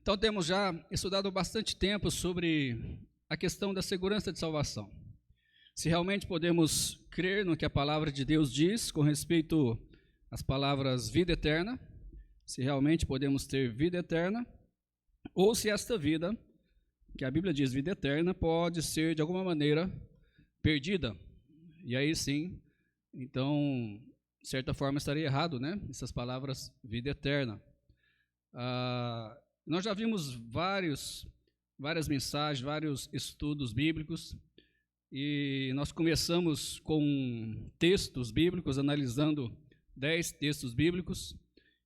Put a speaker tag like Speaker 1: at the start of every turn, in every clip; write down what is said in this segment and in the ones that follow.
Speaker 1: Então, temos já estudado bastante tempo sobre a questão da segurança de salvação. Se realmente podemos crer no que a palavra de Deus diz com respeito às palavras vida eterna, se realmente podemos ter vida eterna, ou se esta vida, que a Bíblia diz vida eterna, pode ser de alguma maneira perdida. E aí sim, então, de certa forma estaria errado, né? Essas palavras vida eterna. Nós já vimos várias mensagens, vários estudos bíblicos, e nós começamos com textos bíblicos, analisando 10 textos bíblicos,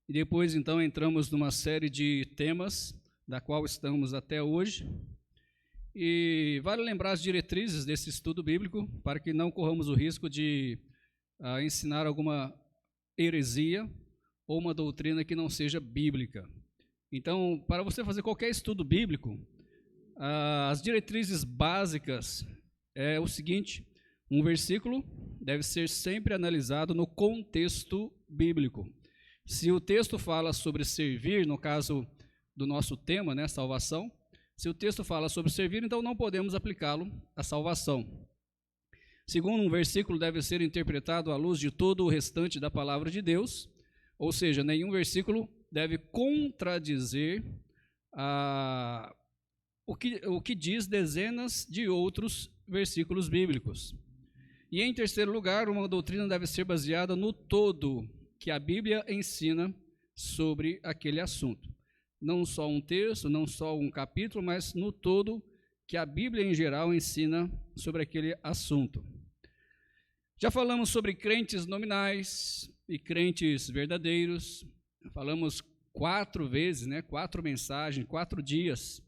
Speaker 1: e depois então entramos numa série de temas, da qual estamos até hoje, e vale lembrar as diretrizes desse estudo bíblico, para que não corramos o risco de ensinar alguma heresia ou uma doutrina que não seja bíblica. Então, para você fazer qualquer estudo bíblico, as diretrizes básicas é o seguinte: um versículo deve ser sempre analisado no contexto bíblico. Se o texto fala sobre servir, no caso do nosso tema, né, salvação, se o texto fala sobre servir, então não podemos aplicá-lo à salvação. Segundo, um versículo deve ser interpretado à luz de todo o restante da palavra de Deus, ou seja, nenhum versículo deve contradizer o que diz dezenas de outros versículos bíblicos. E em terceiro lugar, uma doutrina deve ser baseada no todo que a Bíblia ensina sobre aquele assunto. Não só um texto, não só um capítulo, mas no todo que a Bíblia em geral ensina sobre aquele assunto. Já falamos sobre crentes nominais e crentes verdadeiros. Falamos 4 vezes, 4 mensagens, 4 dias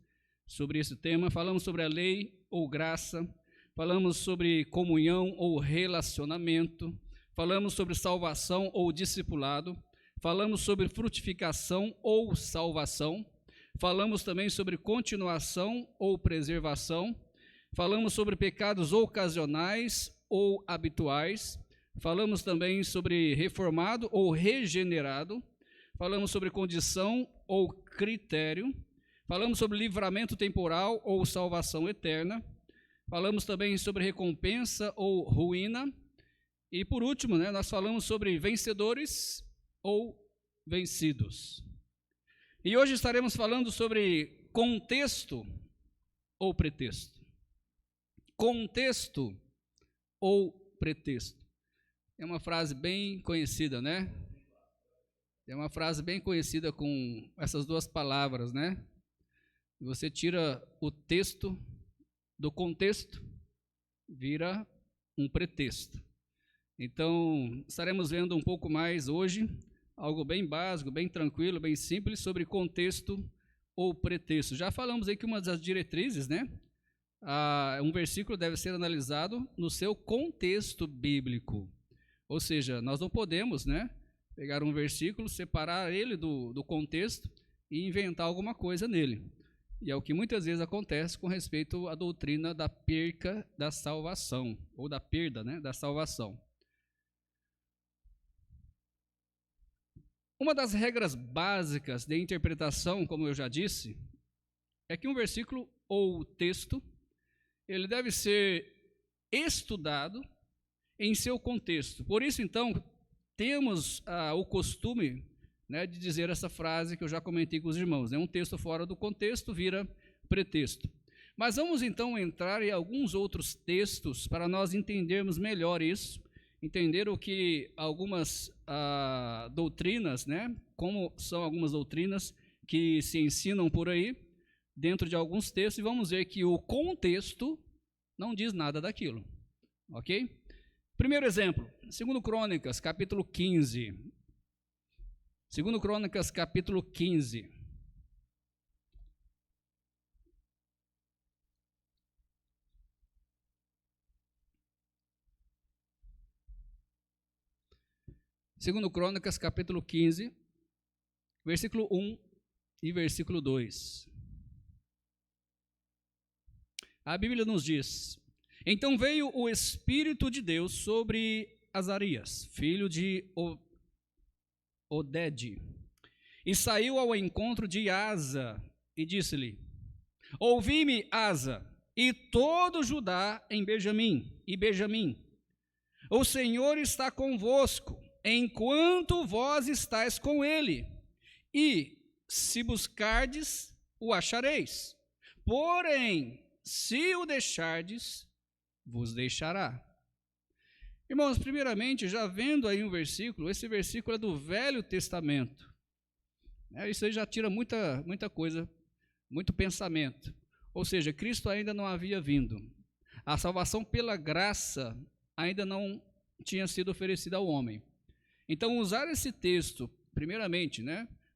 Speaker 1: sobre esse tema. Falamos sobre a lei ou graça, falamos sobre comunhão ou relacionamento, falamos sobre salvação ou discipulado, falamos sobre frutificação ou salvação, falamos também sobre continuação ou preservação, falamos sobre pecados ocasionais ou habituais, falamos também sobre reformado ou regenerado, falamos sobre condição ou critério, falamos sobre livramento temporal ou salvação eterna, falamos também sobre recompensa ou ruína, e por último, nós falamos sobre vencedores ou vencidos. E hoje estaremos falando sobre contexto ou pretexto. Contexto ou pretexto. É uma frase bem conhecida, né? É uma frase bem conhecida com essas duas palavras, né? Você tira o texto do contexto, vira um pretexto. Então, estaremos vendo um pouco mais hoje, algo bem básico, bem tranquilo, bem simples, sobre contexto ou pretexto. Já falamos aí que uma das diretrizes, um versículo deve ser analisado no seu contexto bíblico. Ou seja, nós não podemos, pegar um versículo, separar ele do contexto e inventar alguma coisa nele. E é o que muitas vezes acontece com respeito à doutrina da perca da salvação, ou da perda, da salvação. Uma das regras básicas de interpretação, como eu já disse, é que um versículo ou texto, ele deve ser estudado em seu contexto. Por isso, então, temos o costume de dizer essa frase que eu já comentei com os irmãos, um texto fora do contexto vira pretexto. Mas vamos então entrar em alguns outros textos para nós entendermos melhor isso, entender o que algumas doutrinas, como são algumas doutrinas que se ensinam por aí, dentro de alguns textos, e vamos ver que o contexto não diz nada daquilo, ok? Primeiro exemplo, 2 Crônicas, capítulo 15. 2 Crônicas, capítulo 15. Segundo Crônicas, capítulo 15, versículo 1 e versículo 2. A Bíblia nos diz: então veio o Espírito de Deus sobre Azarias, filho de Oded, e saiu ao encontro de Asa, e disse-lhe: ouvi-me, Asa, e todo Judá em Benjamim, o Senhor está convosco, enquanto vós estáis com ele, e se buscardes, o achareis, porém, se o deixardes, vos deixará. Irmãos, primeiramente, já vendo aí um versículo, esse versículo é do Velho Testamento. Isso aí já tira muita coisa, muito pensamento. Ou seja, Cristo ainda não havia vindo. A salvação pela graça ainda não tinha sido oferecida ao homem. Então, usar esse texto, primeiramente,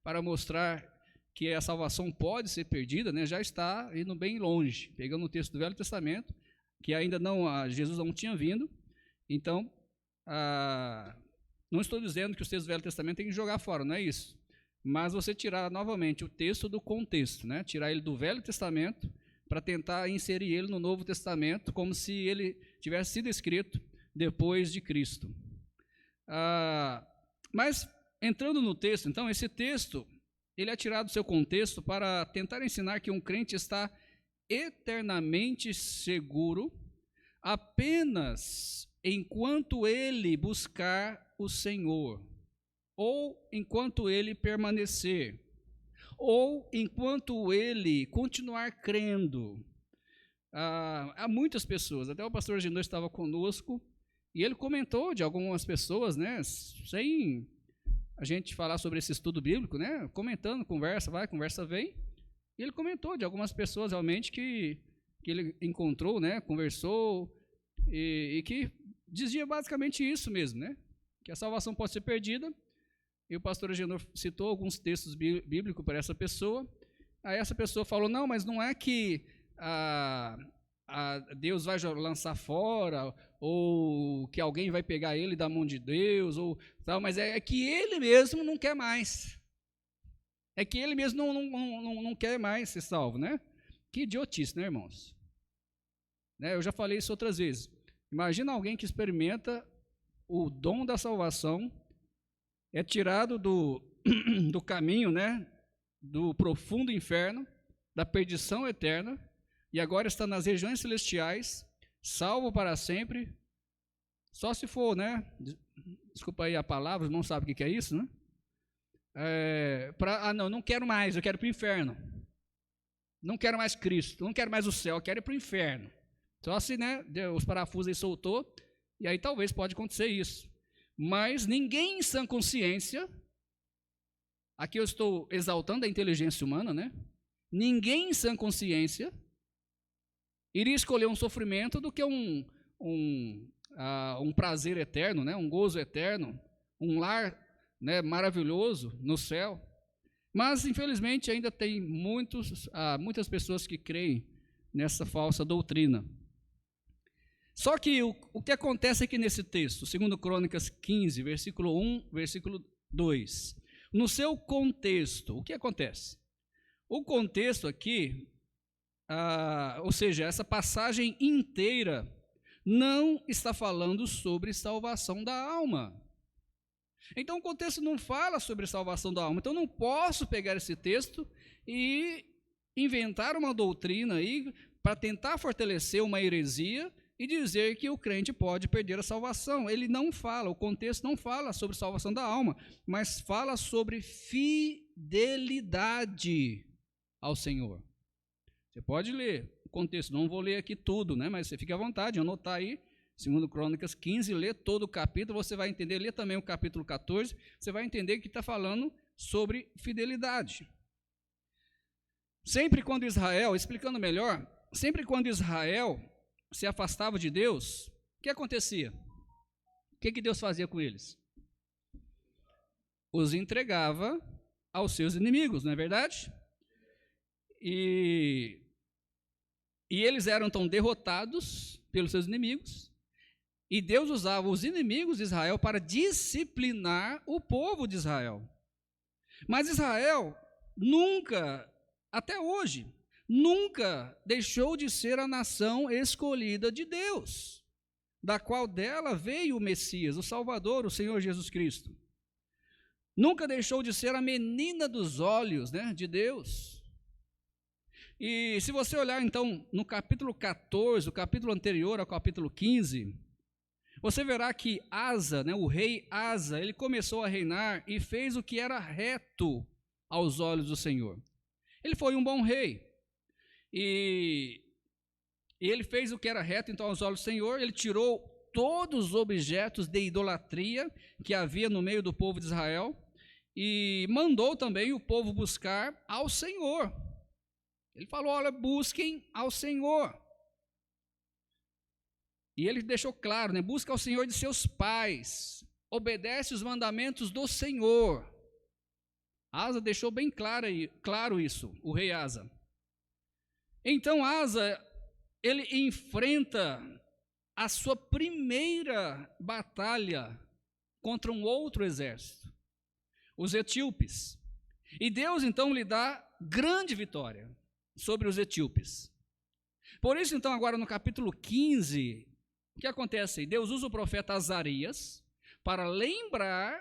Speaker 1: para mostrar que a salvação pode ser perdida, já está indo bem longe, pegando o texto do Velho Testamento, que ainda não, Jesus não tinha vindo. Então, não estou dizendo que os textos do Velho Testamento tem que jogar fora, não é isso. Mas você tirar novamente o texto do contexto, tirar ele do Velho Testamento para tentar inserir ele no Novo Testamento, como se ele tivesse sido escrito depois de Cristo. Mas, entrando no texto, então, esse texto, ele é tirado do seu contexto para tentar ensinar que um crente está eternamente seguro apenas enquanto ele buscar o Senhor, ou enquanto ele permanecer, ou enquanto ele continuar crendo. Há muitas pessoas, até o pastor Genô estava conosco, e ele comentou de algumas pessoas, sem a gente falar sobre esse estudo bíblico, comentando, conversa vai, conversa vem, e ele comentou de algumas pessoas realmente que ele encontrou, conversou, e que dizia basicamente isso mesmo, que a salvação pode ser perdida. E o pastor Agenor citou alguns textos bíblicos para essa pessoa. Aí essa pessoa falou: não, mas não é que Deus vai lançar fora, ou que alguém vai pegar ele da mão de Deus, ou tal, mas é que ele mesmo não quer mais. É que ele mesmo não quer mais ser salvo, Que idiotice, irmãos? Eu já falei isso outras vezes. Imagina alguém que experimenta o dom da salvação, é tirado do caminho, do profundo inferno, da perdição eterna, e agora está nas regiões celestiais, salvo para sempre, só se for, desculpa aí a palavra, não sabe o que é isso, não quero mais, eu quero ir para o inferno, não quero mais Cristo, não quero mais o céu, eu quero ir para o inferno. Só se, os parafusos aí soltou, e aí talvez pode acontecer isso. Mas ninguém em sã consciência, aqui eu estou exaltando a inteligência humana, ninguém em sã consciência iria escolher um sofrimento do que um prazer eterno, um gozo eterno, um lar maravilhoso no céu. Mas, infelizmente, ainda tem muitas pessoas que creem nessa falsa doutrina. Só que o que acontece aqui nesse texto, 2 Crônicas 15, versículo 1, versículo 2, no seu contexto, o que acontece? O contexto aqui, ou seja, essa passagem inteira não está falando sobre salvação da alma. Então o contexto não fala sobre salvação da alma. Então não posso pegar esse texto e inventar uma doutrina aí para tentar fortalecer uma heresia e dizer que o crente pode perder a salvação. Ele não fala, o contexto não fala sobre salvação da alma, mas fala sobre fidelidade ao Senhor. Você pode ler o contexto, não vou ler aqui tudo, mas você fica à vontade de anotar aí, 2 Crônicas 15, lê todo o capítulo, você vai entender, lê também o capítulo 14, você vai entender que está falando sobre fidelidade. Sempre quando Israel, explicando melhor, sempre quando Israel se afastava de Deus, o que acontecia? O que Deus fazia com eles? Os entregava aos seus inimigos, não é verdade? E eles eram então derrotados pelos seus inimigos, e Deus usava os inimigos de Israel para disciplinar o povo de Israel. Mas Israel nunca, até hoje, nunca deixou de ser a nação escolhida de Deus, da qual dela veio o Messias, o Salvador, o Senhor Jesus Cristo. Nunca deixou de ser a menina dos olhos, né, de Deus. E se você olhar então no capítulo 14, o capítulo anterior ao capítulo 15, você verá que Asa, né, o rei Asa, ele começou a reinar e fez o que era reto aos olhos do Senhor. Ele foi um bom rei. E ele fez o que era reto então aos olhos do Senhor. Ele tirou todos os objetos de idolatria que havia no meio do povo de Israel e mandou também o povo buscar ao Senhor. Ele falou: olha, busquem ao Senhor. E ele deixou claro, né? Busca ao Senhor de seus pais, obedece os mandamentos do Senhor. Asa deixou bem claro isso, o rei Asa. Então Asa, ele enfrenta a sua primeira batalha contra um outro exército, os etíopes. E Deus então lhe dá grande vitória sobre os etíopes. Por isso então agora no capítulo 15, o que acontece? Deus usa o profeta Azarias para lembrar,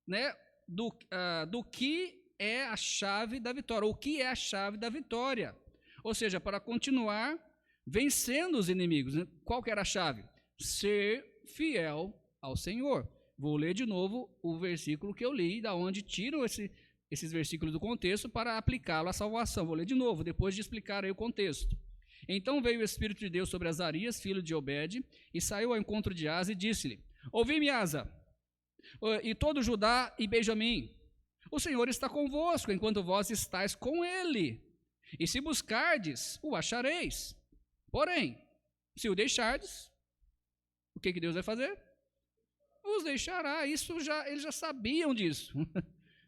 Speaker 1: né, do que é a chave da vitória, o que é a chave da vitória. Ou seja, para continuar vencendo os inimigos. Qual que era a chave? Ser fiel ao Senhor. Vou ler de novo o versículo que eu li, da onde tiram esses versículos do contexto para aplicá-lo à salvação. Vou ler de novo, depois de explicar aí o contexto. Então veio o Espírito de Deus sobre Azarias, filho de Obed, e saiu ao encontro de Asa e disse-lhe: ouvi-me, Asa, e todo Judá e Benjamim, o Senhor está convosco, enquanto vós estáis com ele, e se buscardes, o achareis. Porém, se o deixardes, o que Deus vai fazer? Os deixará. Eles já sabiam disso.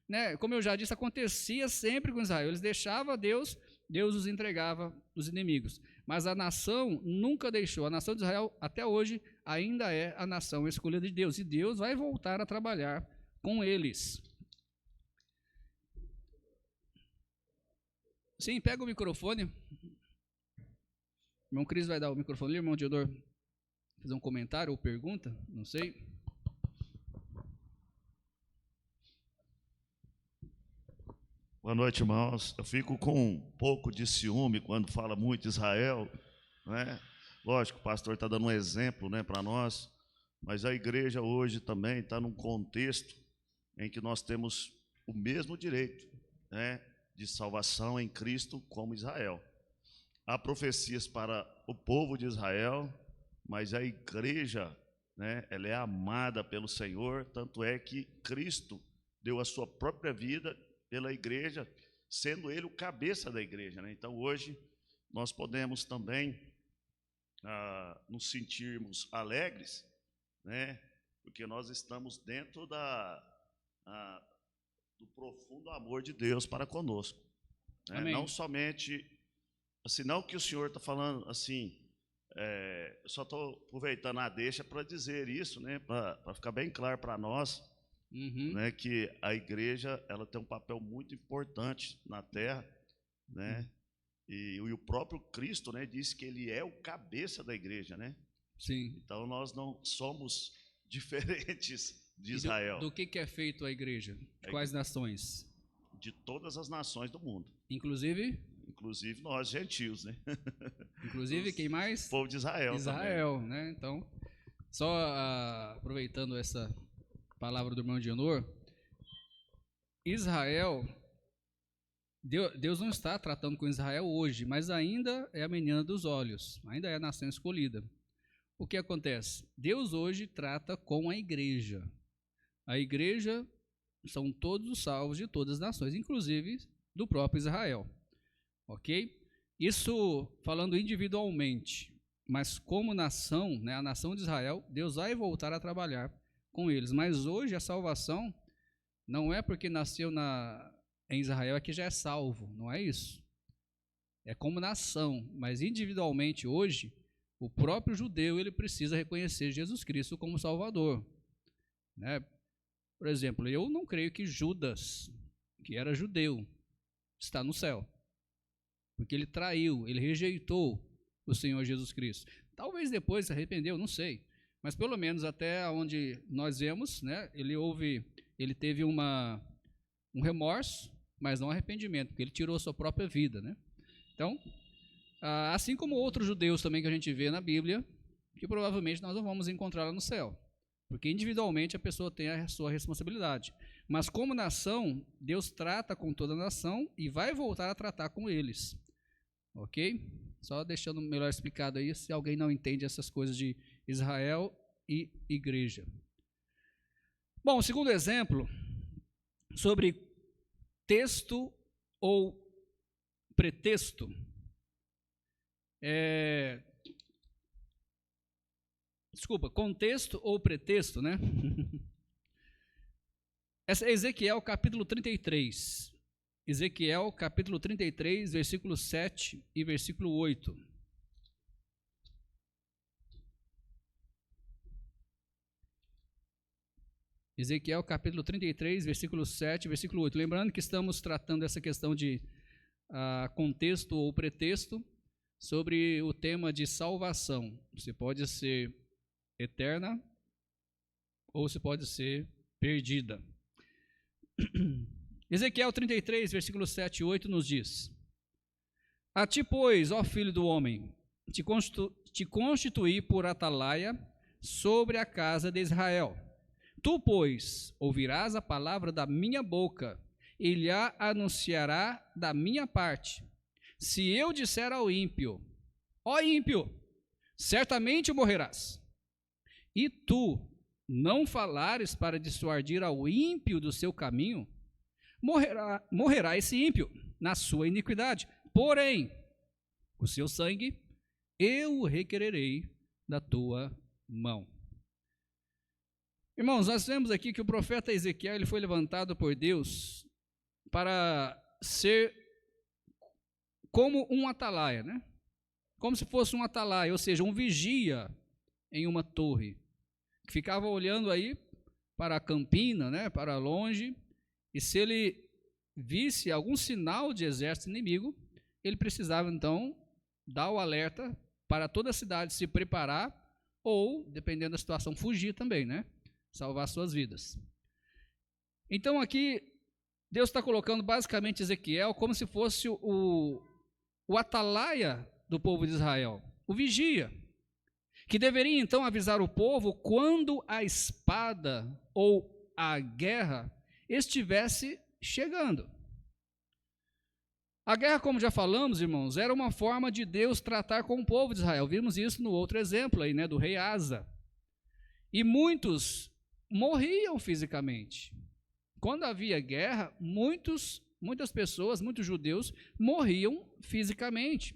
Speaker 1: Né? Como eu já disse, acontecia sempre com Israel. Eles deixavam Deus os entregava os inimigos. Mas a nação nunca deixou. A nação de Israel, até hoje, ainda é a nação escolhida de Deus. E Deus vai voltar a trabalhar com eles. Sim, pega o microfone. Irmão Cris vai dar o microfone ali, irmão Diodor, fazer um comentário ou pergunta, não sei.
Speaker 2: Boa noite, irmãos. Eu fico com um pouco de ciúme quando fala muito de Israel, né? Lógico, o pastor está dando um exemplo, né, para nós, mas a igreja hoje também está num contexto em que nós temos o mesmo direito, né, de salvação em Cristo como Israel. Há profecias para o povo de Israel, mas a igreja, né, ela é amada pelo Senhor, tanto é que Cristo deu a sua própria vida pela igreja, sendo ele o cabeça da igreja, né? Então hoje nós podemos também nos sentirmos alegres, né? Porque nós estamos dentro do profundo amor de Deus para conosco, né? Não somente assim, não que o senhor está falando assim, eu só estou aproveitando a deixa para dizer isso, né? Para ficar bem claro para nós. Né, que a igreja ela tem um papel muito importante na terra, né? E o próprio Cristo, né, disse que ele é o cabeça da igreja, né?
Speaker 1: Sim.
Speaker 2: Então nós não somos diferentes de Israel.
Speaker 1: Do que é feito a igreja? De quais nações?
Speaker 2: De todas as nações do mundo.
Speaker 1: Inclusive
Speaker 2: nós gentios, né?
Speaker 1: Inclusive quem mais?
Speaker 2: O povo de Israel.
Speaker 1: Israel,
Speaker 2: também.
Speaker 1: Né? Então, só aproveitando essa palavra do irmão Dionor, Israel, Deus não está tratando com Israel hoje, mas ainda é a menina dos olhos, ainda é a nação escolhida. O que acontece? Deus hoje trata com a igreja. A igreja são todos os salvos de todas as nações, inclusive do próprio Israel. Ok? Isso falando individualmente, mas como nação, né, a nação de Israel, Deus vai voltar a trabalhar com eles. Mas hoje a salvação não é porque nasceu em Israel é que já é salvo, não é isso. É como nação, mas individualmente hoje, o próprio judeu ele precisa reconhecer Jesus Cristo como Salvador, né? Por exemplo, eu não creio que Judas, que era judeu, está no céu. porque ele traiu, ele rejeitou o Senhor Jesus Cristo. Talvez depois se arrependeu, não sei, mas pelo menos até onde nós vemos, né, ele teve um remorso, mas não arrependimento, porque ele tirou a sua própria vida, né? Então, assim como outros judeus também que a gente vê na Bíblia, que provavelmente nós não vamos encontrar lá no céu, porque individualmente a pessoa tem a sua responsabilidade. Mas como nação, Deus trata com toda a nação e vai voltar a tratar com eles. Ok? Só deixando melhor explicado aí, se alguém não entende essas coisas de Israel e igreja. Bom, o segundo exemplo, sobre texto ou pretexto, contexto ou pretexto, né? Essa é Ezequiel capítulo 33. Ezequiel capítulo 33, versículo 7 e versículo 8. Ezequiel capítulo 33, versículo 7 e versículo 8. Lembrando que estamos tratando essa questão de contexto ou pretexto sobre o tema de salvação. Você pode ser eterna ou se pode ser perdida. Ezequiel 33, versículos 7 e 8 nos diz: A ti, pois, ó filho do homem, te constituí por atalaia sobre a casa de Israel. Tu, pois, ouvirás a palavra da minha boca e lhe anunciará da minha parte. Se eu disser ao ímpio, ó ímpio, certamente morrerás, e tu não falares para dissuadir ao ímpio do seu caminho, morrerá esse ímpio na sua iniquidade. Porém, o seu sangue eu o requererei da tua mão. Irmãos, nós vemos aqui que o profeta Ezequiel ele foi levantado por Deus para ser como um atalaia, né? Como se fosse um atalaia, ou seja, um vigia em uma torre, que ficava olhando aí para a campina, né, para longe, e se ele visse algum sinal de exército inimigo, ele precisava então dar o alerta para toda a cidade se preparar, ou, dependendo da situação, fugir também, né? Salvar suas vidas. Então aqui, Deus está colocando basicamente Ezequiel como se fosse o atalaia do povo de Israel, o vigia, que deveria então avisar o povo quando a espada ou a guerra estivesse chegando. A guerra, como já falamos, irmãos, era uma forma de Deus tratar com o povo de Israel. Vimos isso no outro exemplo aí, né, do rei Asa. E muitos morriam fisicamente. Quando havia guerra, muitas pessoas, muitos judeus, morriam fisicamente.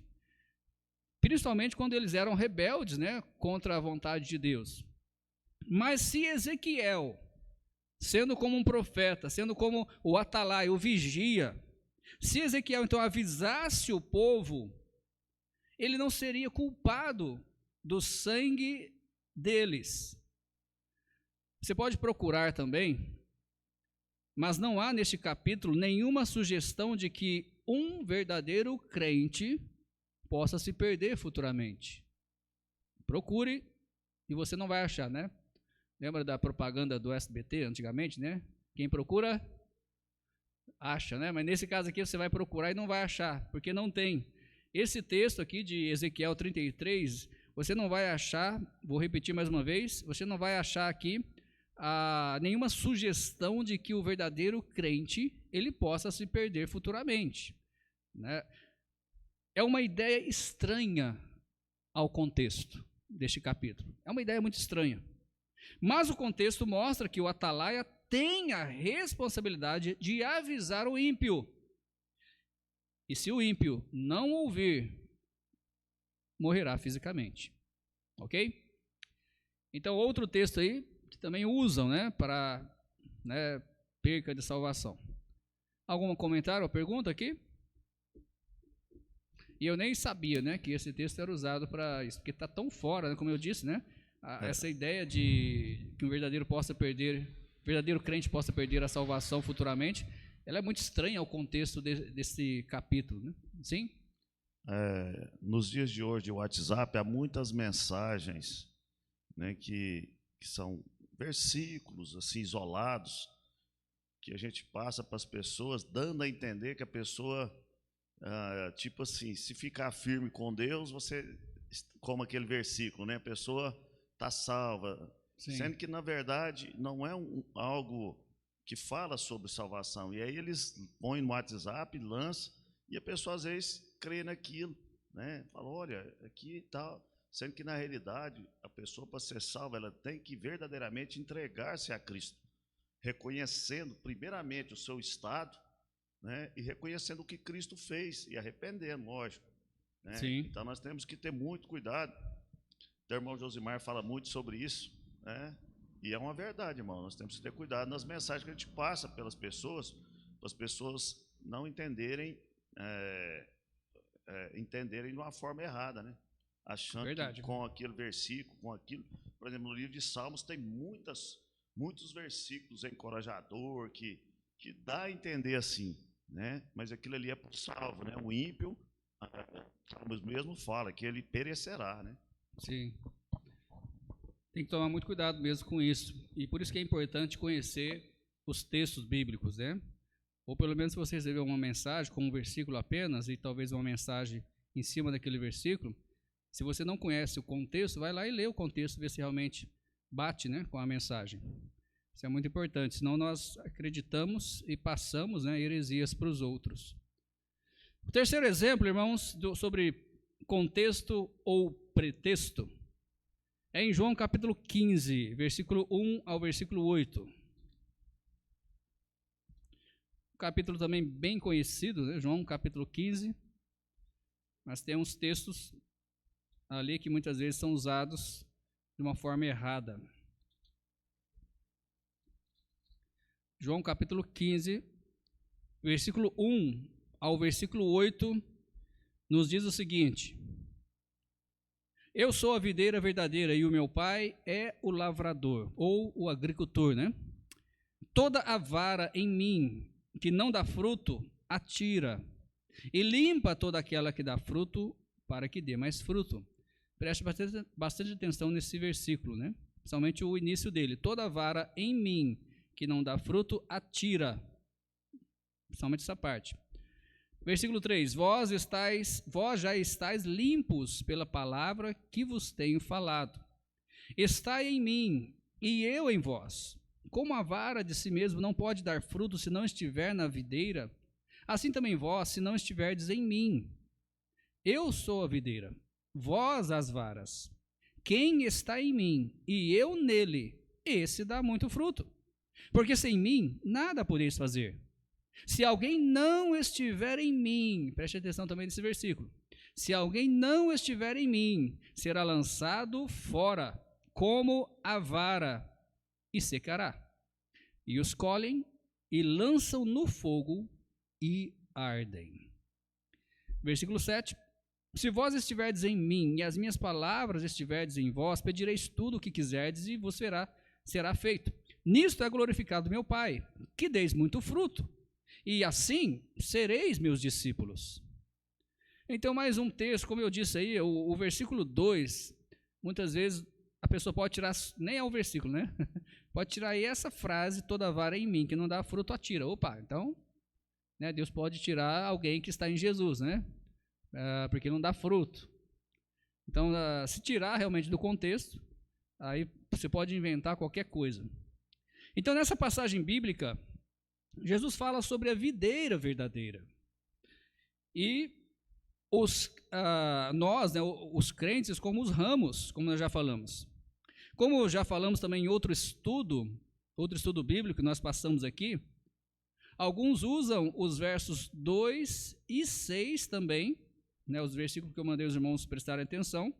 Speaker 1: Principalmente quando eles eram rebeldes, né, contra a vontade de Deus. Mas se Ezequiel, sendo como um profeta, sendo como o atalaia, o vigia, se Ezequiel então avisasse o povo, ele não seria culpado do sangue deles. Você pode procurar também, mas não há neste capítulo nenhuma sugestão de que um verdadeiro crente possa se perder futuramente. Procure e você não vai achar, né? Lembra da propaganda do SBT antigamente, né? Quem procura, acha, né? Mas nesse caso aqui você vai procurar e não vai achar, porque não tem. Esse texto aqui de Ezequiel 33, você não vai achar, vou repetir mais uma vez, você não vai achar aqui nenhuma sugestão de que o verdadeiro crente, ele possa se perder futuramente, né? É uma ideia estranha ao contexto deste capítulo. É uma ideia muito estranha. Mas o contexto mostra que o atalaia tem a responsabilidade de avisar o ímpio. E se o ímpio não ouvir, morrerá fisicamente. Ok? Então, outro texto aí, que também usam, né, para perca de salvação. Algum comentário ou pergunta aqui? E eu nem sabia, né, que esse texto era usado para isso, porque está tão fora, né, como eu disse, né, essa ideia de que um verdadeiro crente possa perder a salvação futuramente, ela é muito estranha ao contexto desse capítulo, né? Sim?
Speaker 2: nos dias de hoje, o WhatsApp, há muitas mensagens, né, que são versículos assim isolados, que a gente passa para as pessoas, dando a entender que a pessoa, tipo assim, se ficar firme com Deus, você, como aquele versículo, né, a pessoa está salva. Sim. Sendo que, na verdade, não é algo que fala sobre salvação. E aí eles põem no WhatsApp, lançam, e a pessoa às vezes crê naquilo, né? Fala, olha, aqui e tal. Sendo que, na realidade, a pessoa, para ser salva, ela tem que verdadeiramente entregar-se a Cristo, reconhecendo primeiramente o seu estado, né? E reconhecendo o que Cristo fez, e arrependendo, lógico, né?
Speaker 1: Sim.
Speaker 2: Então nós temos que ter muito cuidado. O irmão Josimar fala muito sobre isso, né? E é uma verdade, irmão. Nós temos que ter cuidado nas mensagens que a gente passa pelas pessoas, para as pessoas não entenderem, entenderem de uma forma errada, né? Achando
Speaker 1: verdade,
Speaker 2: que com aquele versículo, com aquilo, por exemplo, no livro de Salmos tem muitos versículos encorajador que dá a entender assim, né? Mas aquilo ali é para o salvo, né? O ímpio, Salmos mesmo fala que ele perecerá, né?
Speaker 1: Sim. Tem que tomar muito cuidado mesmo com isso. E por isso que é importante conhecer os textos bíblicos, né? Ou pelo menos se você receber uma mensagem com um versículo apenas, e talvez uma mensagem em cima daquele versículo, se você não conhece o contexto, vai lá e lê o contexto, vê se realmente bate, né, com a mensagem. Isso é muito importante, senão nós acreditamos e passamos, né, heresias para os outros. O terceiro exemplo, irmãos, sobre contexto ou pretexto, é em João capítulo 15, versículo 1 ao versículo 8. Um capítulo também bem conhecido, né? João capítulo 15, mas tem uns textos ali que muitas vezes são usados de uma forma errada. João capítulo 15, versículo 1 ao versículo 8, nos diz o seguinte: Eu sou a videira verdadeira e o meu pai é o lavrador, ou o agricultor, né? Toda a vara em mim que não dá fruto, atira, e limpa toda aquela que dá fruto, para que dê mais fruto. Preste bastante atenção nesse versículo, né? Principalmente o início dele. Toda vara em mim que não dá fruto, atira. Principalmente essa parte. Versículo 3: Vós já estáis limpos pela palavra que vos tenho falado. Estai em mim e eu em vós. Como a vara de si mesmo não pode dar fruto se não estiver na videira, assim também vós, se não estiverdes em mim. Eu sou a videira, vós as varas. Quem está em mim e eu nele, esse dá muito fruto. Porque sem mim nada podeis fazer. Se alguém não estiver em mim, preste atenção também nesse versículo. Se alguém não estiver em mim, será lançado fora, como a vara, e secará. E os colhem e lançam no fogo e ardem. Versículo 7. Se vós estiverdes em mim e as minhas palavras estiverdes em vós, pedireis tudo o que quiserdes e vos será feito. Nisto é glorificado meu Pai, que deis muito fruto, e assim sereis meus discípulos. Então, mais um texto, como eu disse aí, o versículo 2, muitas vezes a pessoa pode tirar, nem é o versículo, né? Pode tirar aí essa frase, toda vara em mim, que não dá fruto, atira. Opa, então, né, Deus pode tirar alguém que está em Jesus, né? Porque não dá fruto. Então, se tirar realmente do contexto, aí você pode inventar qualquer coisa. Então, nessa passagem bíblica, Jesus fala sobre a videira verdadeira. E nós, né, os crentes, como os ramos, como nós já falamos. Como já falamos também em outro estudo bíblico que nós passamos aqui, alguns usam os versos 2 e 6 também, né, os versículos que eu mandei os irmãos prestarem atenção,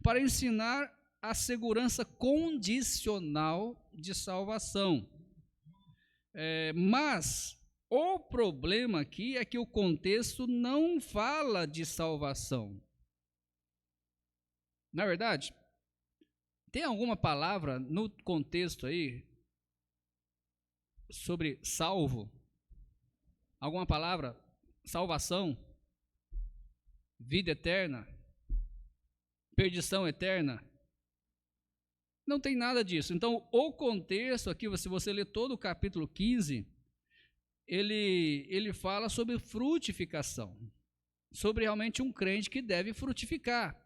Speaker 1: para ensinar a segurança condicional de salvação. Mas o problema aqui é que o contexto não fala de salvação. Na verdade, tem alguma palavra no contexto aí sobre salvo? Alguma palavra? Salvação? vida eterna, perdição eterna. Não tem nada disso. Então, o contexto aqui, se você ler todo o capítulo 15, ele fala sobre frutificação, sobre realmente um crente que deve frutificar.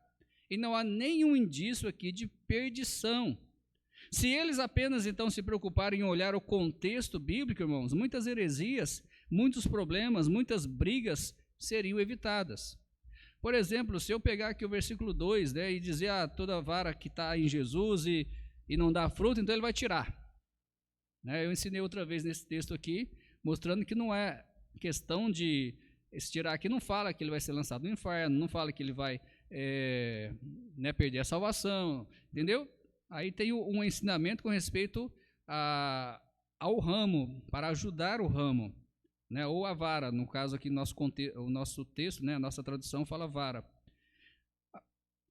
Speaker 1: E não há nenhum indício aqui de perdição. Se eles apenas, então, se preocuparem em olhar o contexto bíblico, irmãos, muitas heresias, muitos problemas, muitas brigas seriam evitadas. Por exemplo, se eu pegar aqui o versículo 2, né, e dizer, toda vara que está em Jesus e não dá fruto, então ele vai tirar. Né, eu ensinei outra vez nesse texto aqui, mostrando que não é questão de esse tirar aqui, não fala que ele vai ser lançado no inferno, não fala que ele vai perder a salvação, entendeu? Aí tem um ensinamento com respeito ao ramo, para ajudar o ramo. Né, ou a vara, no caso aqui, o nosso texto, né, a nossa tradução fala vara.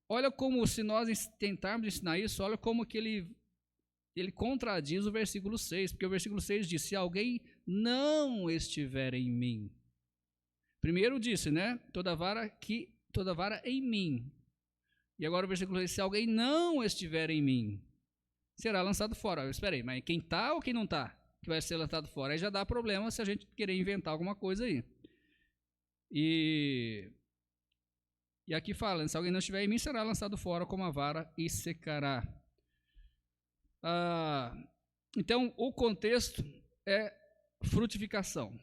Speaker 1: Olha como, se nós tentarmos ensinar isso, olha como que ele contradiz o versículo 6, porque o versículo 6 diz, se alguém não estiver em mim. Primeiro disse, né, toda vara em mim. E agora o versículo 6, se alguém não estiver em mim, será lançado fora. Espera aí, mas quem está ou quem não está? Que vai ser lançado fora, aí já dá problema se a gente querer inventar alguma coisa aí. E aqui fala, se alguém não estiver em mim, será lançado fora como a vara e secará. Então, o contexto é frutificação.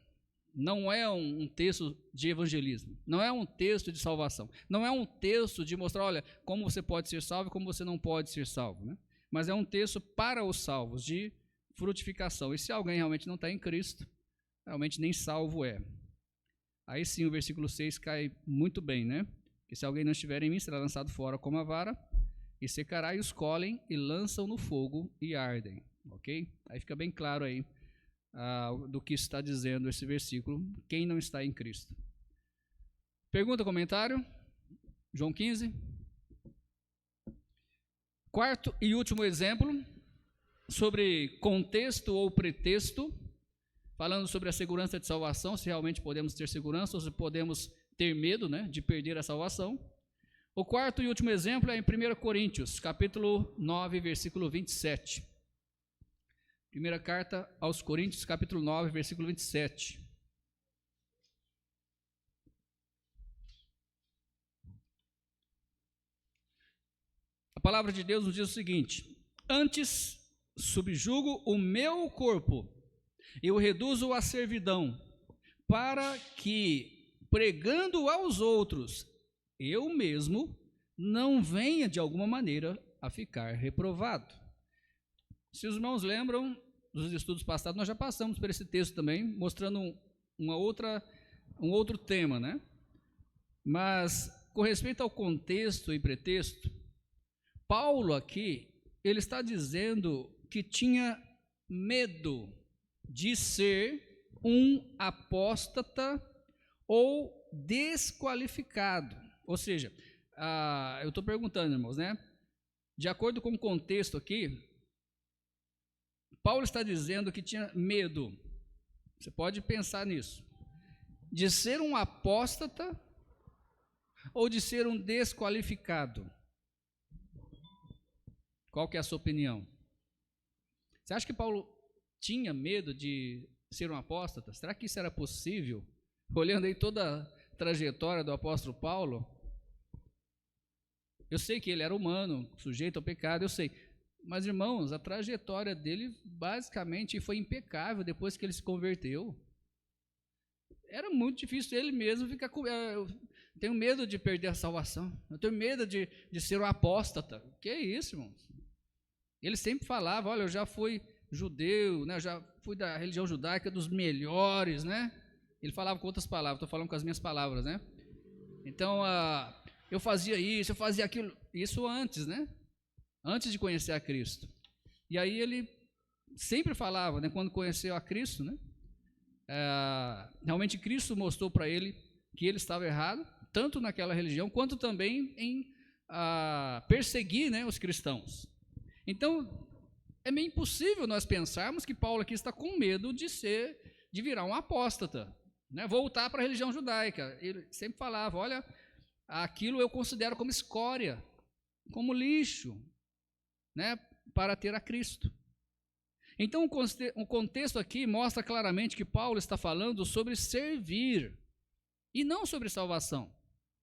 Speaker 1: Não é um texto de evangelismo, não é um texto de salvação, não é um texto de mostrar, olha, como você pode ser salvo e como você não pode ser salvo, né? Mas é um texto para os salvos, de frutificação. E se alguém realmente não está em Cristo, realmente nem salvo é. Aí sim o versículo 6 cai muito bem, né? Que se alguém não estiver em mim, será lançado fora como a vara, e secará, e os colhem, e lançam no fogo, e ardem. Ok? Aí fica bem claro aí do que está dizendo esse versículo, quem não está em Cristo. Pergunta, comentário? João 15. Quarto e último exemplo, sobre contexto ou pretexto, falando sobre a segurança de salvação, se realmente podemos ter segurança ou se podemos ter medo, né, de perder a salvação. O quarto e último exemplo é em 1 Coríntios, capítulo 9, versículo 27. Primeira carta aos Coríntios, capítulo 9, versículo 27. A palavra de Deus nos diz o seguinte: antes subjugo o meu corpo, eu reduzo à servidão, para que, pregando aos outros, eu mesmo não venha de alguma maneira a ficar reprovado. Se os irmãos lembram dos estudos passados, nós já passamos por esse texto também, mostrando um outro tema, né? Mas, com respeito ao contexto e pretexto, Paulo aqui, ele está dizendo que tinha medo de ser um apóstata ou desqualificado. Ou seja, eu estou perguntando, irmãos, né? De acordo com o contexto aqui, Paulo está dizendo que tinha medo, você pode pensar nisso, de ser um apóstata ou de ser um desqualificado. Qual que é a sua opinião? Você acha que Paulo tinha medo de ser um apóstata? Será que isso era possível? Olhando aí toda a trajetória do apóstolo Paulo, eu sei que ele era humano, sujeito ao pecado, eu sei. Mas, irmãos, a trajetória dele basicamente foi impecável depois que ele se converteu. Era muito difícil ele mesmo ficar com... Eu tenho medo de perder a salvação, eu tenho medo de ser um apóstata. Que é isso, irmãos? Ele sempre falava, olha, eu já fui judeu, né? Eu já fui da religião judaica dos melhores, né? Ele falava com outras palavras, estou falando com as minhas palavras, né? Então, eu fazia isso, eu fazia aquilo, isso antes, né? Antes de conhecer a Cristo. E aí ele sempre falava, né, quando conheceu a Cristo, né, realmente Cristo mostrou para ele que ele estava errado, tanto naquela religião, quanto também em perseguir, né, os cristãos. Então, é meio impossível nós pensarmos que Paulo aqui está com medo de virar um apóstata, né, voltar para a religião judaica. Ele sempre falava, olha, aquilo eu considero como escória, como lixo, né, para ter a Cristo. Então, o contexto aqui mostra claramente que Paulo está falando sobre servir e não sobre salvação.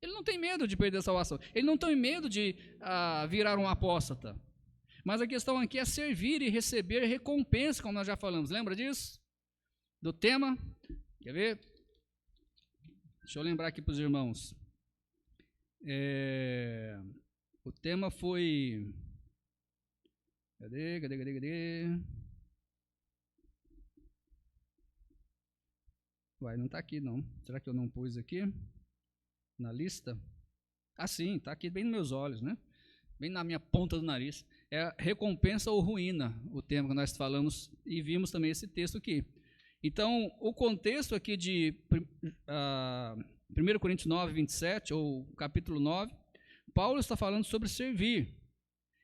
Speaker 1: Ele não tem medo de perder a salvação, ele não tem medo de virar um apóstata. Mas a questão aqui é servir e receber recompensa, como nós já falamos. Lembra disso? Do tema? Quer ver? Deixa eu lembrar aqui para os irmãos. O tema foi... Cadê? Uai, não está aqui não. Será que eu não pus aqui na lista? Ah, sim, está aqui bem nos meus olhos, né? Bem na minha ponta do nariz. É recompensa ou ruína, o tema que nós falamos e vimos também esse texto aqui. Então, o contexto aqui de 1 Coríntios 9, 27, ou capítulo 9, Paulo está falando sobre servir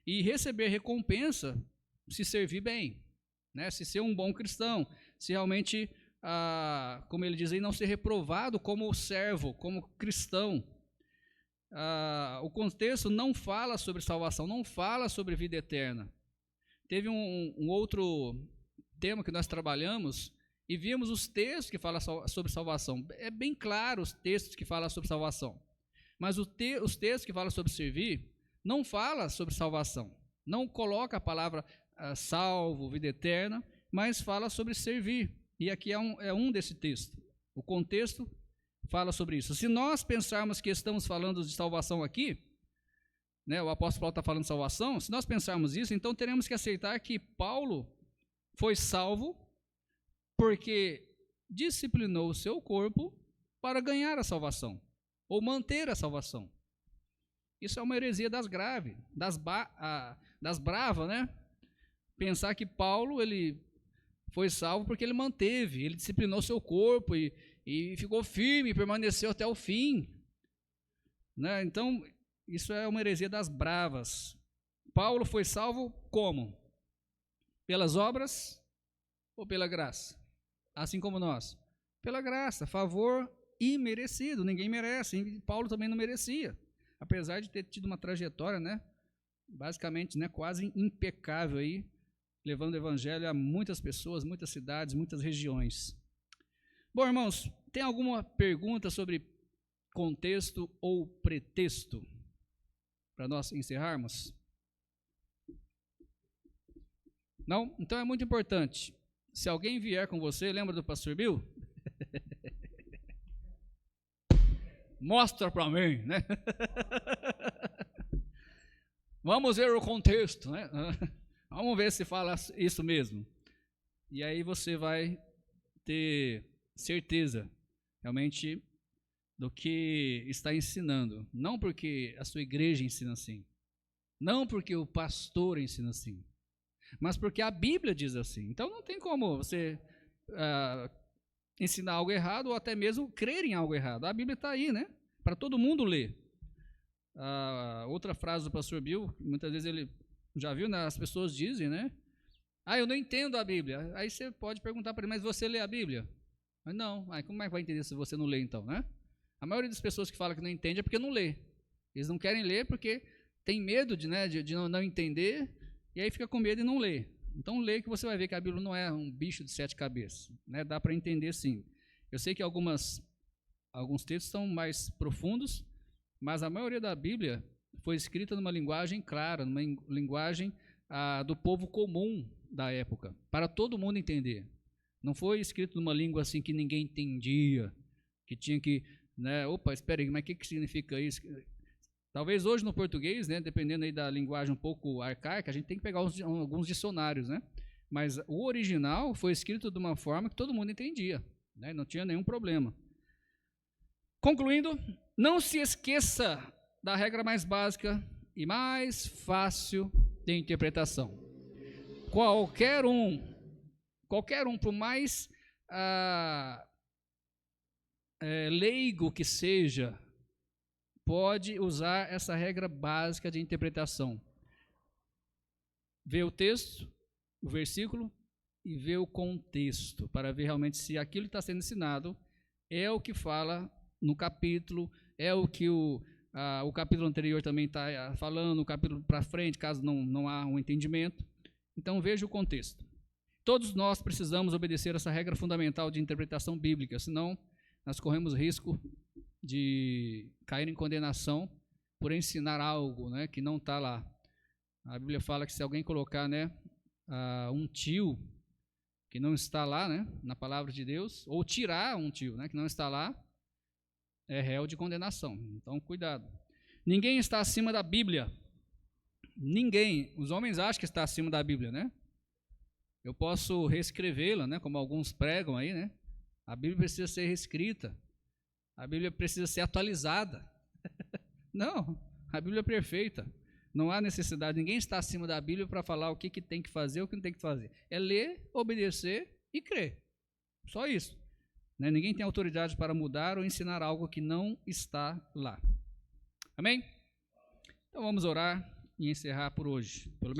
Speaker 1: e receber recompensa se servir bem, né? Se ser um bom cristão, se realmente, como ele diz aí, não ser reprovado como servo, como cristão. O contexto não fala sobre salvação, não fala sobre vida eterna. Teve um outro tema que nós trabalhamos e vimos os textos que falam sobre salvação. É bem claro os textos que falam sobre salvação, mas os textos que falam sobre servir não falam sobre salvação, não coloca a palavra salvo, vida eterna, mas fala sobre servir. E aqui é um desse texto. O contexto fala sobre isso. Se nós pensarmos que estamos falando de salvação aqui, né, o apóstolo Paulo está falando de salvação, se nós pensarmos isso, então teremos que aceitar que Paulo foi salvo porque disciplinou o seu corpo para ganhar a salvação, ou manter a salvação. Isso é uma heresia das graves, das bravas, né? Pensar que Paulo ele foi salvo porque ele manteve, ele disciplinou seu corpo e ficou firme, permaneceu até o fim, né? Então, isso é uma heresia das bravas. Paulo foi salvo como? Pelas obras ou pela graça? Assim como nós. Pela graça, favor imerecido, ninguém merece, e Paulo também não merecia, apesar de ter tido uma trajetória, né, basicamente, né, quase impecável aí, levando o evangelho a muitas pessoas, muitas cidades, muitas regiões. Bom, irmãos, tem alguma pergunta sobre contexto ou pretexto para nós encerrarmos? Não? Então é muito importante. Se alguém vier com você, lembra do pastor Bill? Mostra para mim, né? Vamos ver o contexto, né? Vamos ver se fala isso mesmo. E aí você vai ter certeza, realmente, do que está ensinando. Não porque a sua igreja ensina assim. Não porque o pastor ensina assim. Mas porque a Bíblia diz assim. Então não tem como você ensinar algo errado ou até mesmo crer em algo errado. A Bíblia está aí, né? Para todo mundo ler. Outra frase do pastor Bill, muitas vezes ele já viu, né? As pessoas dizem, né? Eu não entendo a Bíblia. Aí você pode perguntar para ele, mas você lê a Bíblia? Mas não. Como é que vai entender se você não lê então, né? A maioria das pessoas que falam que não entende é porque não lê. Eles não querem ler porque tem medo de não entender, e aí fica com medo e não lê. Então lê que você vai ver que a Bíblia não é um bicho de 7 cabeças, né? Dá para entender sim. Eu sei que alguns textos são mais profundos, mas a maioria da Bíblia foi escrita numa linguagem clara, numa linguagem do povo comum da época, para todo mundo entender. Não foi escrito numa língua assim que ninguém entendia, que tinha que, né, espera aí, mas o que significa isso? Talvez hoje no português, né, dependendo aí da linguagem um pouco arcaica, a gente tem que pegar alguns dicionários, né? Mas o original foi escrito de uma forma que todo mundo entendia, né? Não tinha nenhum problema. Concluindo, não se esqueça da regra mais básica e mais fácil de interpretação. Qualquer um, por mais leigo que seja, pode usar essa regra básica de interpretação. Ver o texto, o versículo, e ver o contexto, para ver realmente se aquilo que está sendo ensinado é o que fala no capítulo, é o que O capítulo anterior também está falando, o capítulo para frente, caso não há um entendimento. Então, veja o contexto. Todos nós precisamos obedecer essa regra fundamental de interpretação bíblica, senão nós corremos risco de cair em condenação por ensinar algo, né, que não está lá. A Bíblia fala que se alguém colocar, né, um tio que não está lá, né, na palavra de Deus, ou tirar um tio, né, que não está lá, é réu de condenação. Então, cuidado. Ninguém está acima da Bíblia. Ninguém. Os homens acham que está acima da Bíblia, né? Eu posso reescrevê-la, né, como alguns pregam aí, né? A Bíblia precisa ser reescrita. A Bíblia precisa ser atualizada. Não, a Bíblia é perfeita. Não há necessidade, ninguém está acima da Bíblia para falar o que tem que fazer, o que não tem que fazer. É ler, obedecer e crer. Só isso. Né? Ninguém tem autoridade para mudar ou ensinar algo que não está lá. Amém? Então vamos orar e encerrar por hoje. Pelo menos